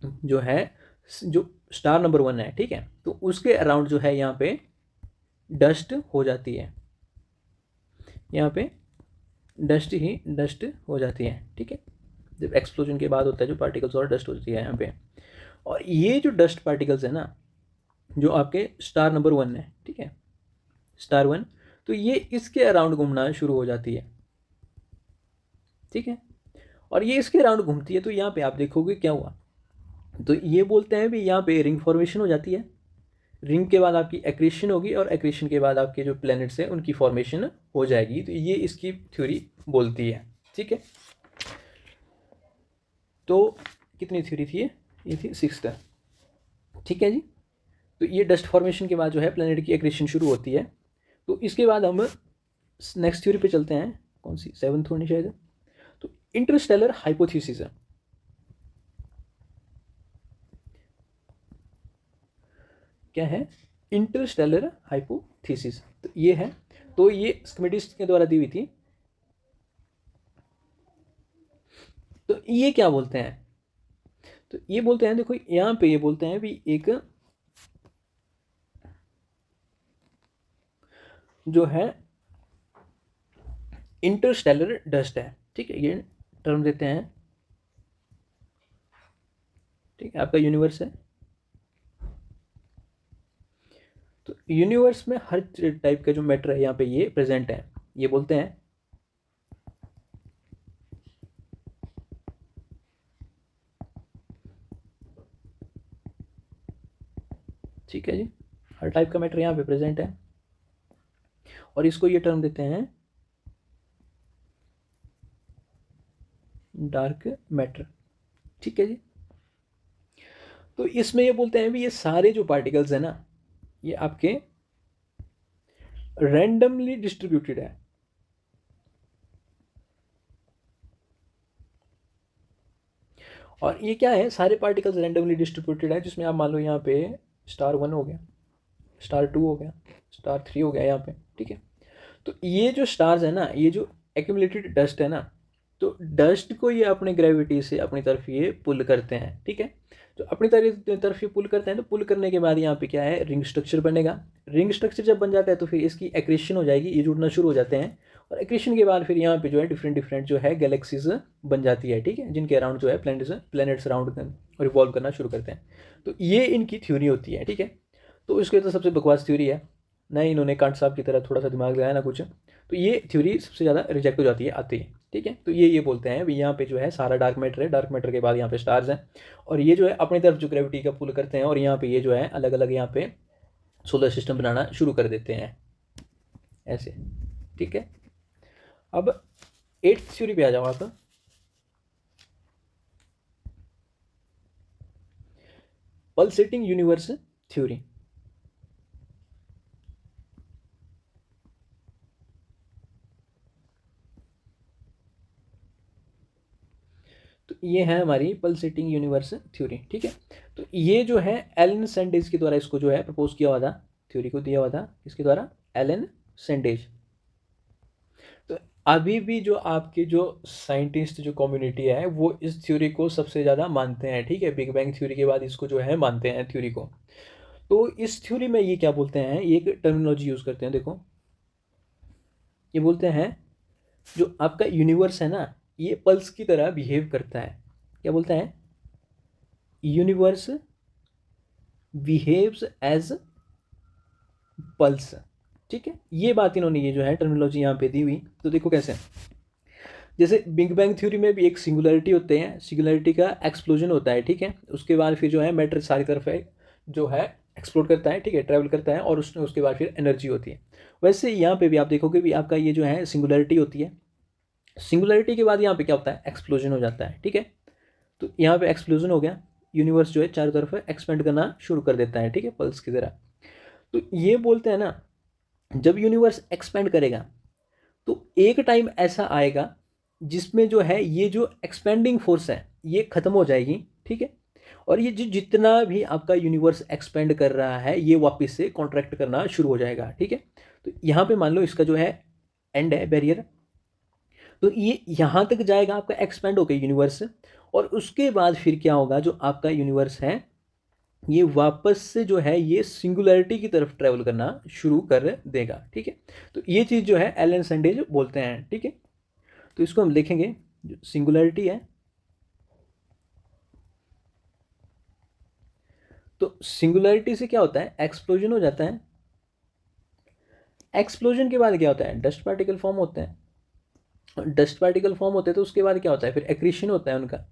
जो है जो स्टार नंबर 1 है, ठीक है, तो उसके अराउंड जो है यहाँ पे डस्ट हो जाती है, यहाँ पे डस्ट ही डस्ट हो जाती है, ठीक है। जब एक्सप्लोजन के बाद होता है जो पार्टिकल्स और डस्ट होती है यहाँ पे। और ये जो डस्ट पार्टिकल्स है ना, जो आपके स्टार नंबर 1 है, ठीक है, स्टार 1, तो ये इसके अराउंड घूमना शुरू हो जाती है, ठीक है। और ये इसके अराउंड घूमती है तो यहाँ पे आप देखोगे क्या हुआ, तो ये बोलते हैं भी यहाँ पे रिंग फॉर्मेशन हो जाती है। रिंग के बाद आपकी एक्रेशन होगी और एक्रेशन के बाद आपके जो प्लैनेट्स हैं उनकी फॉर्मेशन हो जाएगी। तो ये इसकी थ्योरी बोलती है, ठीक है। तो कितनी थ्योरी थी ये थी 6, ठीक है जी। तो ये डस्ट फॉर्मेशन के बाद जो है प्लैनेट की एक्रेशन शुरू होती है। तो इसके बाद हम नेक्स्ट थ्योरी पे चलते हैं, कौन सी 7th होनी शायद। तो इंटरस्टेलर हाइपोथेसिस है, क्या है, इंटरस्टेलर हाइपोथेसिस। तो ये है, तो ये स्कीमेटिक्स के द्वारा दी हुई थी। तो ये क्या बोलते हैं, तो ये बोलते हैं, देखो यहाँ पे ये बोलते हैं भी एक जो है इंटरस्टेलर डस्ट है, ठीक है, ये टर्म देते हैं, ठीक है, आपका यूनिवर्स है। तो यूनिवर्स में हर टाइप का जो मैटर है यहाँ पे ये प्रेजेंट है, ये बोलते हैं। ठीक है जी, हर टाइप का मैटर यहाँ पे प्रेजेंट है, और इसको ये टर्म देते हैं डार्क मैटर। ठीक है जी, तो इसमें ये बोलते हैं भी ये सारे जो पार्टिकल्स है ना, ये आपके रैंडमली डिस्ट्रीब्यूटेड है। और ये क्या है, सारे पार्टिकल्स रैंडमली डिस्ट्रीब्यूटेड है, जिसमें आप मान लो यहाँ पे स्टार 1 हो गया, स्टार 2 हो गया, स्टार 3 हो गया यहाँ पे, ठीक है। तो ये जो स्टार्स है ना, ये जो एक्यूमुलेटेड डस्ट है ना, तो डस्ट को ये अपने ग्रेविटी से अपनी तरफ ये पुल करते हैं, ठीक है। तो अपनी तरफ ये पुल करते हैं, तो पुल करने के बाद यहाँ पे क्या है, रिंग स्ट्रक्चर बनेगा। रिंग स्ट्रक्चर जब बन जाता है तो फिर इसकी एक्रेशन हो जाएगी, ये जुड़ना शुरू हो जाते हैं, और एक्रेशन के बाद फिर यहाँ पे जो है डिफरेंट डिफरेंट जो है गैलेक्सीज बन जाती है, ठीक है, जिनके अराउंड जो है प्लैनेट्स अराउंड रिवॉल्व करना शुरू करते हैं। तो ये इनकी थ्योरी होती है, ठीक है। तो इसके तो सबसे बकवास थ्योरी है ना, इन्होंने कांट साहब की तरह थोड़ा सा दिमाग लगाया ना कुछ, तो ये थ्योरी सबसे ज़्यादा रिजेक्ट हो जाती है, आती है, ठीक है। तो ये बोलते हैं यहाँ पे जो है सारा डार्क मैटर है, डार्क मैटर के बाद यहाँ पे स्टार्स हैं, और ये जो है अपनी तरफ जो ग्रेविटी का पुल करते हैं, और यहाँ पे ये जो है अलग अलग यहाँ पे सोलर सिस्टम बनाना शुरू कर देते हैं ऐसे, ठीक है। अब 8th थ्योरी पे आ जाओ आप, पल्सेटिंग यूनिवर्स थ्योरी। तो ये है हमारी पल्सेटिंग यूनिवर्स थ्योरी, ठीक है। तो ये जो है एलन सैंडेज के द्वारा इसको जो है प्रपोज किया हुआ था, थ्योरी को दिया हुआ था, इसके द्वारा एलन सैंडेज। तो अभी भी जो आपके जो साइंटिस्ट जो कम्युनिटी है वो इस थ्योरी को सबसे ज़्यादा मानते हैं, ठीक है, बिग बैंग थ्योरी के बाद इसको जो है मानते हैं थ्योरी को। तो इस थ्योरी में ये क्या बोलते हैं, ये एक टर्मिनोलॉजी यूज़ करते हैं, देखो ये बोलते हैं जो आपका यूनिवर्स है ना, ये पल्स की तरह बिहेव करता है। क्या बोलते हैं, यूनिवर्स बिहेव्स एज पल्स, ठीक है। ये बात इन्होंने ये जो है टर्मिनोलॉजी यहाँ पे दी हुई। तो देखो कैसे, जैसे बिग बैंग थ्योरी में भी एक सिंगुलरिटी होते हैं, सिंगुलरिटी का एक्सप्लोजन होता है, ठीक है। उसके बाद फिर जो है मैटर सारी तरफ है जो है एक्सप्लोर करता है, ठीक है, ट्रैवल करता है, और उसके बाद फिर एनर्जी होती है। वैसे यहाँ पे भी आप देखोगे भी आपका ये जो है सिंगुलरिटी होती है, सिंगुलरिटी के बाद यहाँ पे क्या होता है, एक्सप्लोजन हो जाता है, ठीक है। तो यहाँ पे एक्सप्लोजन हो गया, यूनिवर्स जो है चारों तरफ एक्सपेंड करना शुरू कर देता है, ठीक है, पल्स की तरह। तो ये बोलते हैं ना, जब यूनिवर्स एक्सपेंड करेगा तो एक टाइम ऐसा आएगा जिसमें जो है ये जो एक्सपेंडिंग फोर्स है ये ख़त्म हो जाएगी, ठीक है। और ये जितना भी आपका यूनिवर्स एक्सपेंड कर रहा है ये वापस से कॉन्ट्रैक्ट करना शुरू हो जाएगा, ठीक है। तो यहाँ पे मान लो इसका जो है एंड है, बैरियर, तो ये यहाँ तक जाएगा आपका एक्सपेंड होकर यूनिवर्स, और उसके बाद फिर क्या होगा, जो आपका यूनिवर्स है ये वापस से जो है ये सिंगुलरिटी की तरफ ट्रेवल करना शुरू कर देगा, ठीक है। तो ये चीज़ जो है एलन सैंडेज बोलते हैं, ठीक है। तो इसको हम लिखेंगे, जो सिंगुलरिटी है, तो सिंगुलरिटी से क्या होता है, एक्सप्लोजन हो जाता है। एक्सप्लोजन के बाद क्या होता है, डस्ट पार्टिकल फॉर्म होते हैं, डस्ट पार्टिकल फॉर्म होते हैं, तो उसके बाद क्या होता है, फिर एक्रीशन होता है उनका,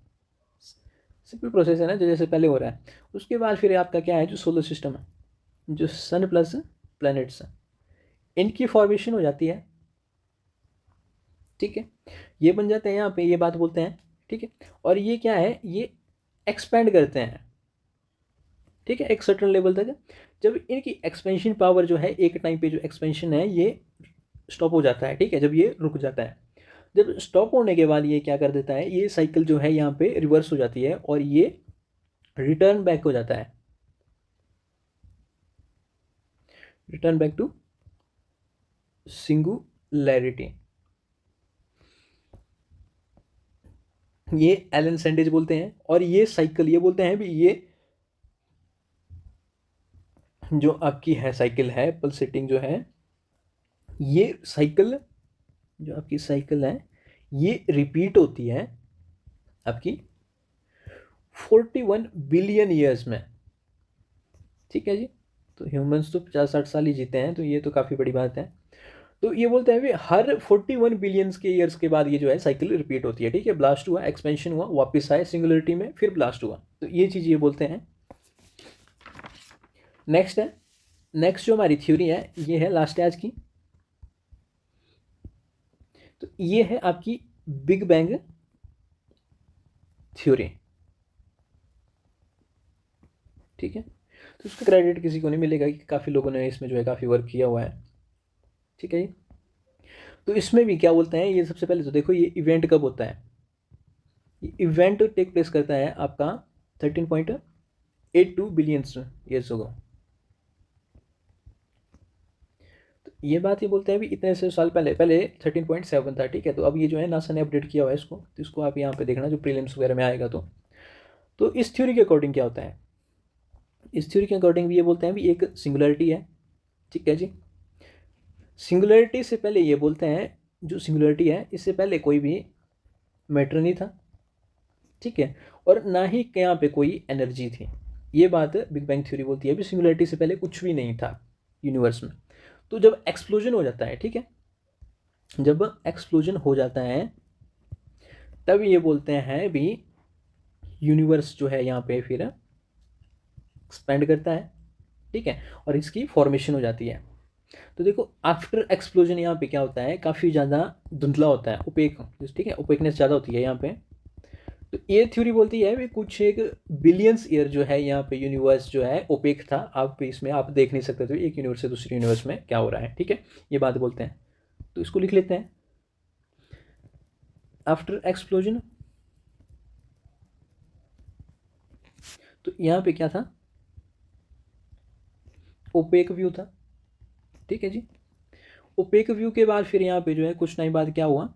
सिंपल प्रोसेस है ना, जो जैसे पहले हो रहा है। उसके बाद फिर आपका क्या है, जो सोलर सिस्टम है, जो सन प्लस प्लैनेट्स हैं, इनकी फॉर्मेशन हो जाती है, ठीक है। ये बन जाते हैं यहाँ पे, ये बात बोलते हैं, ठीक है। और ये क्या है, ये एक्सपेंड करते हैं, ठीक है, एक सर्टन लेवल तक। जब इनकी एक्सपेंशन पावर जो है एक टाइम पे जो एक्सपेंशन है ये स्टॉप हो जाता है, ठीक है, जब ये रुक जाता है, जब स्टॉप होने के बाद ये क्या कर देता है, ये साइकिल जो है यहाँ पे रिवर्स हो जाती है, और ये रिटर्न बैक हो जाता है, रिटर्न बैक टू सिंगुलैरिटी, ये एलन सैंडेज बोलते हैं। और ये साइकिल, ये बोलते हैं भी ये जो आपकी है साइकिल है पल्सेटिंग जो है, ये साइकिल जो आपकी साइकिल है ये रिपीट होती है आपकी 41 बिलियन ईयर्स में, ठीक है जी। तो ह्यूमंस तो 50-60 साल ही जीते हैं, तो ये तो काफ़ी बड़ी बात है। तो ये बोलते हैं भी हर 41 बिलियंस के ईयर्स के बाद ये जो है साइकिल रिपीट होती है, ठीक है। ब्लास्ट हुआ, एक्सपेंशन हुआ, वापस आए सिंगुलरिटी में, फिर ब्लास्ट हुआ, तो ये चीज़ ये बोलते हैं। नेक्स्ट है, नेक्स्ट जो हमारी थ्योरी है ये है लास्ट है आज की, तो ये है आपकी बिग बैंग थ्योरी, ठीक है। तो उसका क्रेडिट किसी को नहीं मिलेगा कि काफ़ी लोगों ने इसमें जो है काफ़ी वर्क किया हुआ है, ठीक है जी। तो इसमें भी क्या बोलते हैं, ये सबसे पहले तो देखो ये इवेंट कब होता है, ये इवेंट टेक प्लेस करता है आपका 13.82 बिलियन ईयर्स अगो। तो ये बात ये बोलते हैं भी इतने से साल पहले, पहले 13.7 था, ठीक है। तो अब ये जो है नासा ने अपडेट किया हुआ है इसको, तो इसको आप यहाँ पे देखना जो प्रीलिम्स वगैरह में आएगा। तो इस थ्योरी के अकॉर्डिंग क्या होता है, इस थ्योरी के अकॉर्डिंग भी ये बोलते हैं भी एक सिंगुलरिटी है, ठीक है जी। सिंगुलरिटी से पहले ये बोलते हैं जो सिंगुलरिटी है इससे पहले कोई भी मैटर नहीं था, ठीक है, और ना ही यहाँ पे कोई एनर्जी थी। ये बात बिग बैंग थ्योरी बोलती है भी सिंगुलरिटी से पहले कुछ भी नहीं था यूनिवर्स में। तो जब एक्सप्लोजन हो जाता है, ठीक है, जब एक्सप्लोजन हो जाता है तब ये बोलते हैं भी यूनिवर्स जो है यहाँ पे फिर एक्सपेंड करता है, ठीक है, और इसकी फॉर्मेशन हो जाती है। तो देखो आफ्टर एक्सप्लोजन यहाँ पे क्या होता है, काफ़ी ज़्यादा धुंधला होता है, ओपेक, ठीक है, ओपेकनेस ज़्यादा होती है यहाँ पे। तो ये थ्योरी बोलती है भी कुछ एक बिलियंस ईयर जो है यहाँ पे यूनिवर्स जो है ओपेक था, आप इसमें आप देख नहीं सकते थे एक यूनिवर्स से दूसरे यूनिवर्स में क्या हो रहा है, ठीक है, ये बात बोलते हैं। तो इसको लिख लेते हैं, आफ्टर एक्सप्लोजन। तो यहाँ पे क्या था, ओपेक व्यू था, ठीक है जी। ओपेक व्यू के बाद फिर यहाँ पे जो है कुछ टाइम बाद क्या हुआ,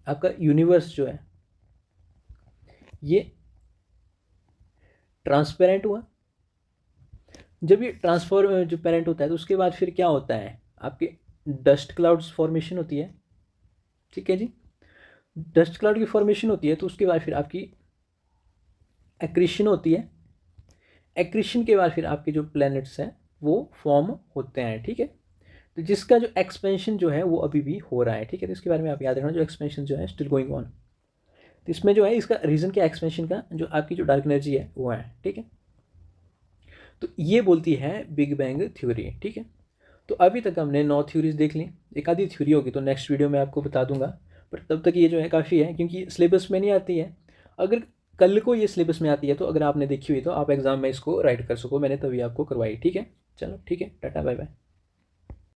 आपका यूनिवर्स जो है ये ट्रांसपेरेंट हुआ। जब ये ट्रांसफॉर्म जो पेरेंट होता है तो उसके बाद फिर क्या होता है, आपके डस्ट क्लाउड्स फॉर्मेशन होती है, ठीक है जी। डस्ट क्लाउड की फॉर्मेशन होती है तो उसके बाद फिर आपकी एक्रीशन होती है। एक्रीशन के बाद फिर आपके जो प्लैनेट्स हैं वो फॉर्म होते हैं, ठीक है। तो जिसका जो एक्सपेंशन जो है वो अभी भी हो रहा है, ठीक है। तो इसके बारे में आप याद रखना, जो एक्सपेंशन जो है स्टिल गोइंग ऑन। तो इसमें जो है इसका रीज़न क्या, एक्सपेंशन का जो आपकी जो डार्क एनर्जी है वो है, ठीक है। तो ये बोलती है बिग बैंग थ्योरी, ठीक है। तो अभी तक हमने 9 थ्योरीज देख ली, एक आधी थ्योरी होगी तो नेक्स्ट वीडियो में आपको बता दूंगा, पर तब तक ये जो है काफ़ी है क्योंकि सिलेबस में नहीं आती है। अगर कल को ये सिलेबस में आती है तो अगर आपने देखी हुई तो आप एग्ज़ाम में इसको राइट कर सको, मैंने तभी आपको करवाई, ठीक है। चलो ठीक है, टाटा बाय बाय।